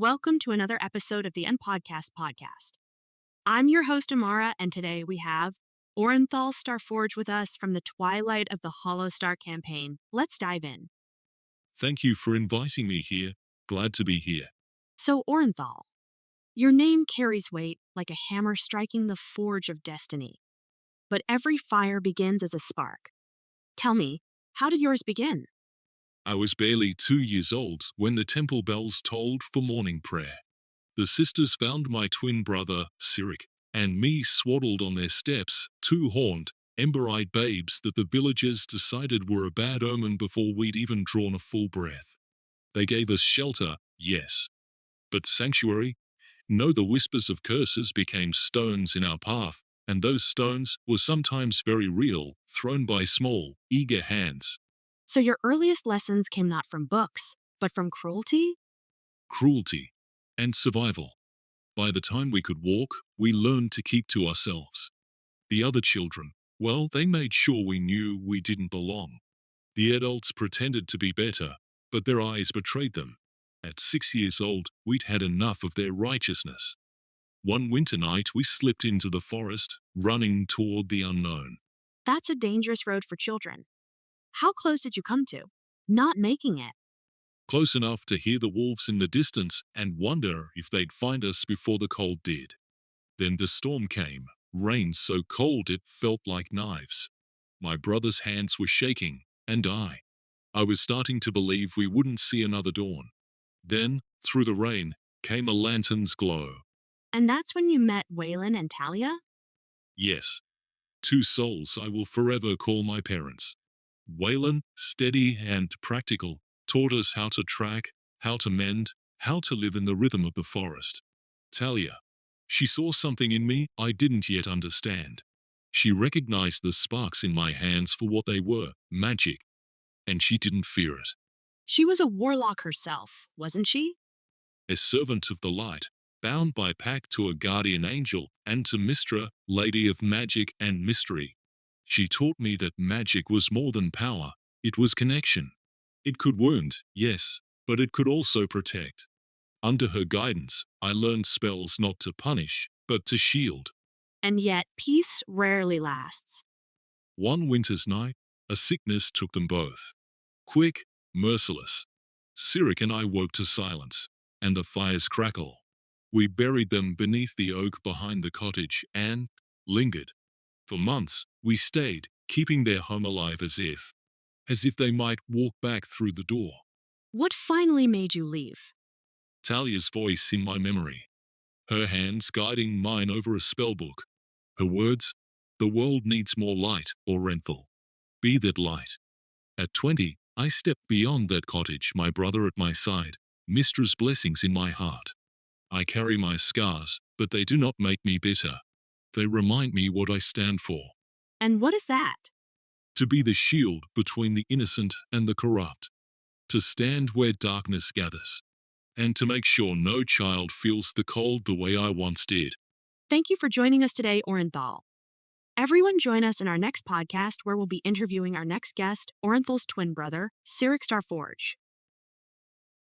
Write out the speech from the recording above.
Welcome to another episode of the Unpodcast podcast. I'm your host, Amara, and today we have Orrenthal Starforge with us from the Twilight of the Hollow Star campaign. Let's dive in. Thank you for inviting me here. Glad to be here. So, Orrenthal, your name carries weight like a hammer striking the forge of destiny. But every fire begins as a spark. Tell me, how did yours begin? I was barely 2 years old when the temple bells tolled for morning prayer. The sisters found my twin brother, Cyric, and me swaddled on their steps, two horned, ember-eyed babes that the villagers decided were a bad omen before we'd even drawn a full breath. They gave us shelter, yes. But sanctuary? No, the whispers of curses became stones in our path, and those stones were sometimes very real, thrown by small, eager hands. So, your earliest lessons came not from books, but from cruelty? Cruelty and survival. By the time we could walk, we learned to keep to ourselves. The other children, well, they made sure we knew we didn't belong. The adults pretended to be better, but their eyes betrayed them. At 6 years old, we'd had enough of their righteousness. One winter night, we slipped into the forest, running toward the unknown. That's a dangerous road for children. How close did you come to not making it? Close enough to hear the wolves in the distance and wonder if they'd find us before the cold did. Then the storm came, rain so cold it felt like knives. My brother's hands were shaking, and I was starting to believe we wouldn't see another dawn. Then, through the rain, came a lantern's glow. And that's when you met Waylon and Talia? Yes, two souls I will forever call my parents. Waylon, steady and practical, taught us how to track, how to mend, how to live in the rhythm of the forest. Talia, she saw something in me I didn't yet understand. She recognized the sparks in my hands for what they were, magic, and she didn't fear it. She was a warlock herself, wasn't she? A servant of the light, bound by pact to a guardian angel and to Mistra, lady of magic and mystery. She taught me that magic was more than power, it was connection. It could wound, yes, but it could also protect. Under her guidance, I learned spells not to punish, but to shield. And yet, peace rarely lasts. One winter's night, a sickness took them both. Quick, merciless. Cyric and I woke to silence, and the fire's crackle. We buried them beneath the oak behind the cottage and lingered. For months, we stayed, keeping their home alive as if they might walk back through the door. What finally made you leave? Talia's voice in my memory, her hands guiding mine over a spellbook. Her words, "The world needs more light, Orrenthal. Be that light." At 20, I stepped beyond that cottage, my brother at my side, Mistra's blessings in my heart. I carry my scars, but they do not make me bitter. They remind me what I stand for. And what is that? To be the shield between the innocent and the corrupt. To stand where darkness gathers. And to make sure no child feels the cold the way I once did. Thank you for joining us today, Orrenthal. Everyone join us in our next podcast where we'll be interviewing our next guest, Orrenthal's twin brother, Cyric Starforge.